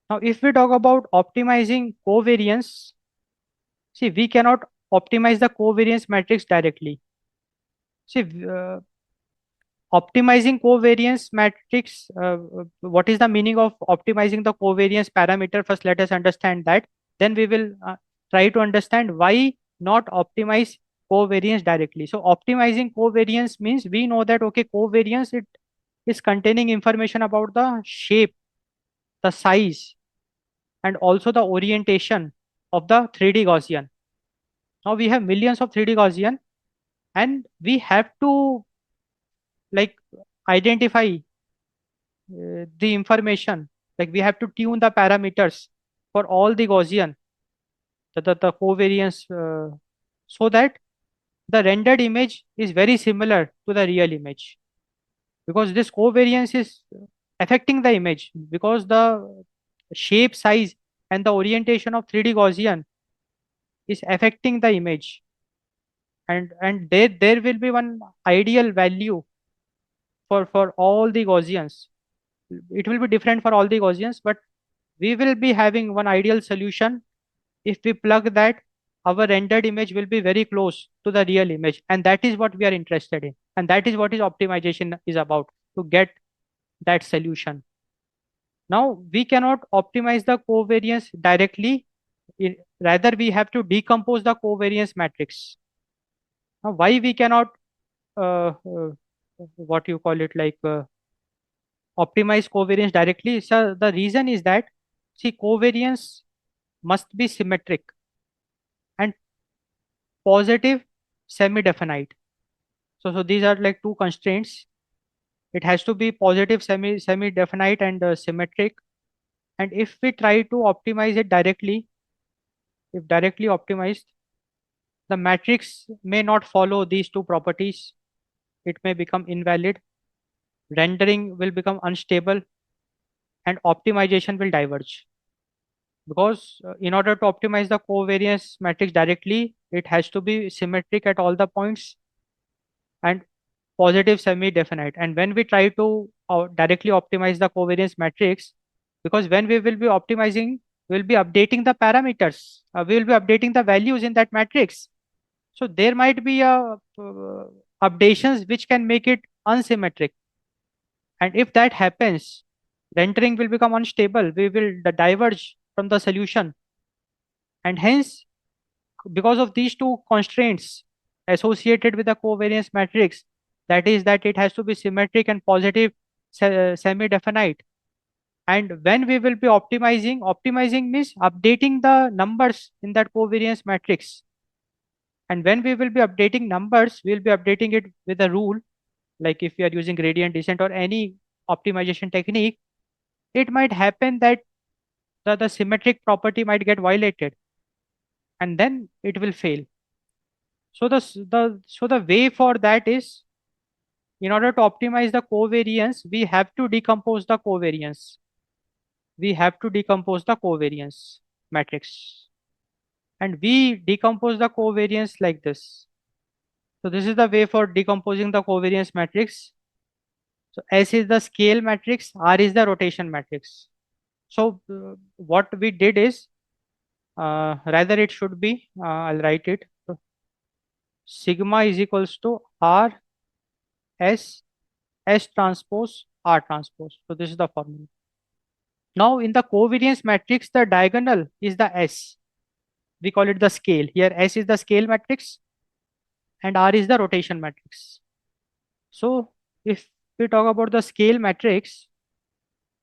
Now, if we talk about optimizing covariance, see, we cannot optimize the covariance matrix directly. See, optimizing covariance matrix, what is the meaning of optimizing the covariance parameter? First, let us understand that. Then we will try to understand why not optimize covariance directly. So optimizing covariance means we know that, okay, covariance, it is containing information about the shape, the size, and also the orientation of the 3D Gaussian. Now we have millions of 3D Gaussian, and we have to like identify the information. Like we have to tune the parameters for all the Gaussian, the covariance, so that the rendered image is very similar to the real image, because this covariance is affecting the image, because the shape, size, and the orientation of 3D Gaussian is affecting the image. And there will be one ideal value for all the Gaussians. It will be different for all the Gaussians, but we will be having one ideal solution. If we plug that, our rendered image will be very close to the real image, and that is what we are interested in, and that is what is optimization is about, to get that solution. Now we cannot optimize the covariance directly. Rather, we have to decompose the covariance matrix. Now, why we cannot, what you call it, optimize covariance directly? So the reason is that, see, covariance must be symmetric and positive semi-definite. So these are like two constraints. It has to be positive semi-definite and symmetric. And if we try to optimize it directly, if directly optimized, the matrix may not follow these two properties. It may become invalid, rendering will become unstable, and optimization will diverge. Because in order to optimize the covariance matrix directly, it has to be symmetric at all the points and positive semi-definite. And when we try to directly optimize the covariance matrix, because when we will be optimizing, we'll be updating the parameters, we will be updating the values in that matrix. So there might be updations which can make it unsymmetric. And if that happens, rendering will become unstable. We will diverge from the solution. And hence, because of these two constraints associated with the covariance matrix, that is that it has to be symmetric and positive semi-definite. And when we will be optimizing means updating the numbers in that covariance matrix. And when we will be updating numbers, we'll be updating it with a rule. Like if we are using gradient descent or any optimization technique, it might happen that the symmetric property might get violated, and then it will fail. So the way for that is, in order to optimize the covariance, we have to decompose the covariance. We have to decompose the covariance matrix. And we decompose the covariance like this. So this is the way for decomposing the covariance matrix. So S is the scale matrix, R is the rotation matrix. So what we did is, rather it should be, I'll write it. So sigma is equals to R S S transpose R transpose. So this is the formula. Now in the covariance matrix, the diagonal is the S. We call it the scale. Here S is the scale matrix and R is the rotation matrix. So if we talk about the scale matrix,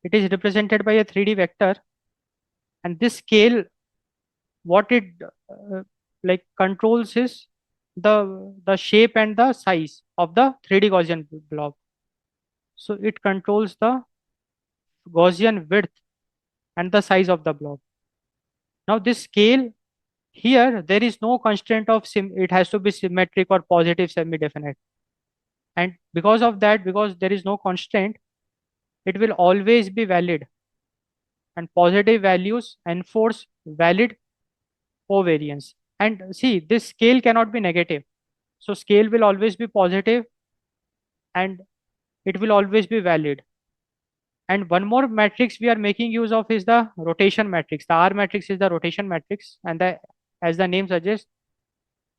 it is represented by a 3D vector, and this scale, what it controls is the shape and the size of the 3D Gaussian blob. So it controls the Gaussian width and the size of the blob. Now this scale, here there is no constraint of it has to be symmetric or positive semi-definite. And because of that, because there is no constraint, it will always be valid. And positive values enforce valid covariance. And see, this scale cannot be negative. So scale will always be positive and it will always be valid. And one more matrix we are making use of is the rotation matrix. The R matrix is the rotation matrix, and as the name suggests,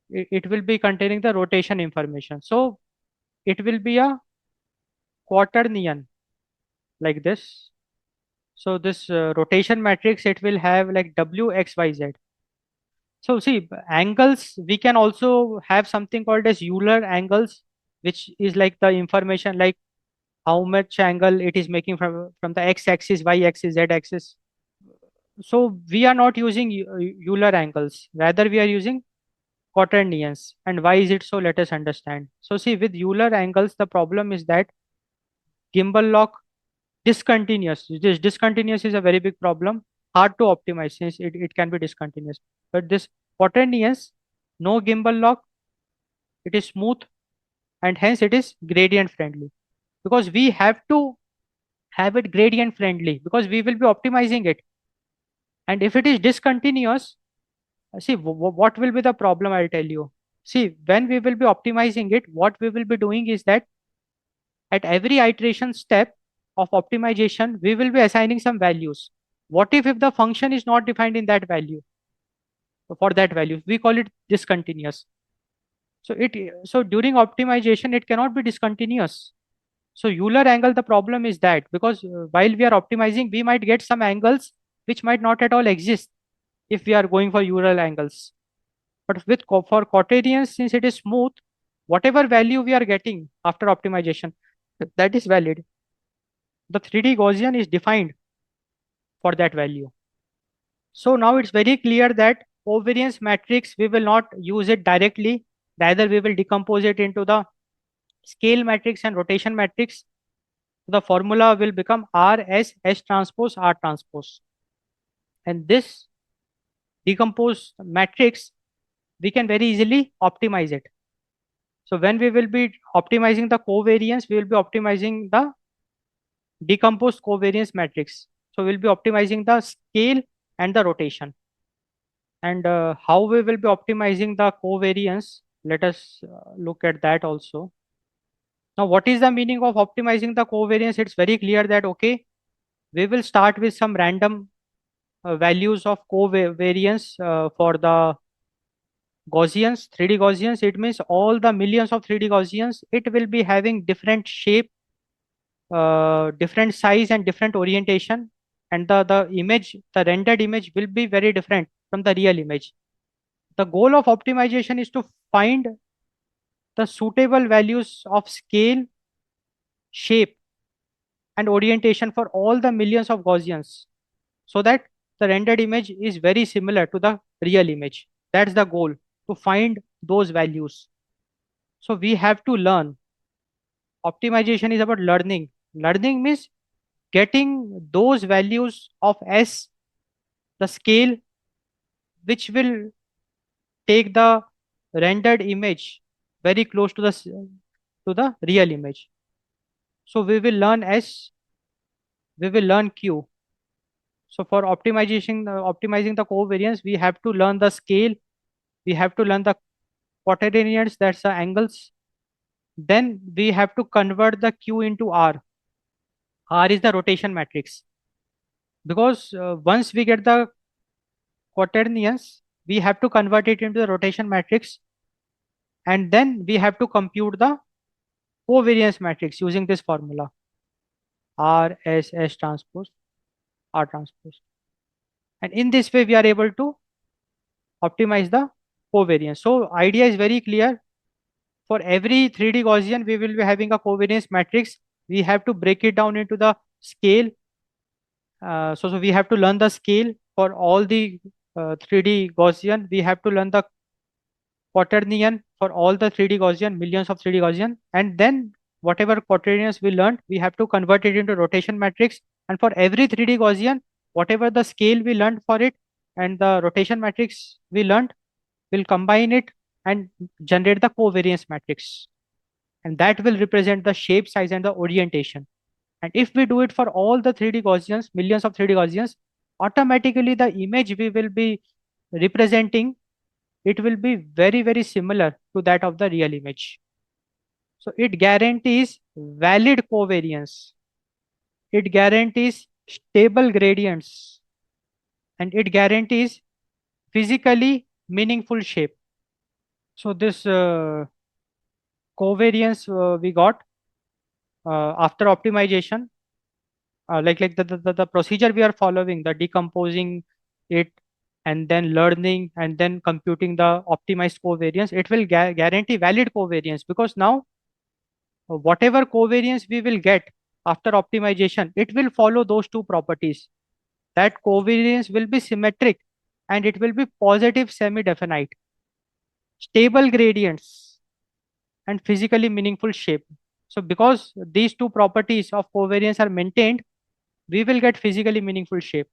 it will be containing the rotation information. So it will be a quaternion like this. So this rotation matrix, it will have like W, X, Y, Z. So see, angles, we can also have something called as Euler angles, which is like the information like how much angle it is making from the X axis, Y axis, Z axis. So we are not using Euler angles, rather we are using quaternions. And why is it so? Let us understand. So see, with Euler angles, the problem is that gimbal lock discontinuous. This discontinuous is a very big problem, hard to optimize since it can be discontinuous. But this quaternions, no gimbal lock, it is smooth, and hence it is gradient friendly. Because we have to have it gradient friendly because we will be optimizing it. And if it is discontinuous, see what will be the problem, I'll tell you. See, when we will be optimizing it, what we will be doing is that at every iteration step of optimization, we will be assigning some values. What if the function is not defined in that value? So for that value, we call it discontinuous. So during optimization, it cannot be discontinuous. So Euler angle, the problem is that because while we are optimizing, we might get some angles which might not at all exist if we are going for Euler angles. But for quaternions, since it is smooth, whatever value we are getting after optimization, that is valid. The 3D Gaussian is defined for that value. So now it's very clear that covariance matrix, we will not use it directly. Rather, we will decompose it into the scale matrix and rotation matrix. The formula will become R S S transpose R transpose. And this decomposed matrix, we can very easily optimize it. So when we will be optimizing the covariance, we will be optimizing the decomposed covariance matrix. So we'll be optimizing the scale and the rotation. And how we will be optimizing the covariance, let us look at that also. Now, what is the meaning of optimizing the covariance? It's very clear that, okay, we will start with some random values of covariance for the Gaussians, 3D Gaussians. It means all the millions of 3D Gaussians, it will be having different shape, different size and different orientation. And the image, the rendered image will be very different from the real image. The goal of optimization is to find the suitable values of scale, shape, and orientation for all the millions of Gaussians so that the rendered image is very similar to the real image. That's the goal, to find those values. So we have to learn. Optimization is about learning. Learning means getting those values of S, the scale, which will take the rendered image very close to the real image. So we will learn S, we will learn Q. So for optimizing the covariance, we have to learn the scale, we have to learn the quaternions, that's the angles. Then we have to convert the Q into R. R is the rotation matrix. Because once we get the quaternions, we have to convert it into the rotation matrix. And then we have to compute the covariance matrix using this formula. R S S transpose R transpose. And in this way, we are able to optimize the covariance. So idea is very clear. For every 3D Gaussian, we will be having a covariance matrix. We have to break it down into the scale. So we have to learn the scale for all the 3D Gaussian. We have to learn the quaternion for all the 3D Gaussian, millions of 3D Gaussian. And then whatever quaternions we learned, we have to convert it into rotation matrix. And for every 3D Gaussian, whatever the scale we learned for it and the rotation matrix we learned, we'll combine it and generate the covariance matrix. And that will represent the shape, size, and the orientation. And if we do it for all the 3D Gaussians, millions of 3D Gaussians, automatically the image we will be representing, it will be very, very similar to that of the real image. So it guarantees valid covariance. it guarantees stable gradients, and it guarantees physically meaningful shape. So this covariance we got after optimization, the procedure we are following, the decomposing it and then learning and then computing the optimized covariance, it will guarantee valid covariance, because now whatever covariance we will get after optimization, it will follow those two properties. That covariance will be symmetric and it will be positive semi-definite, stable gradients, and physically meaningful shape. So because these two properties of covariance are maintained, we will get physically meaningful shape.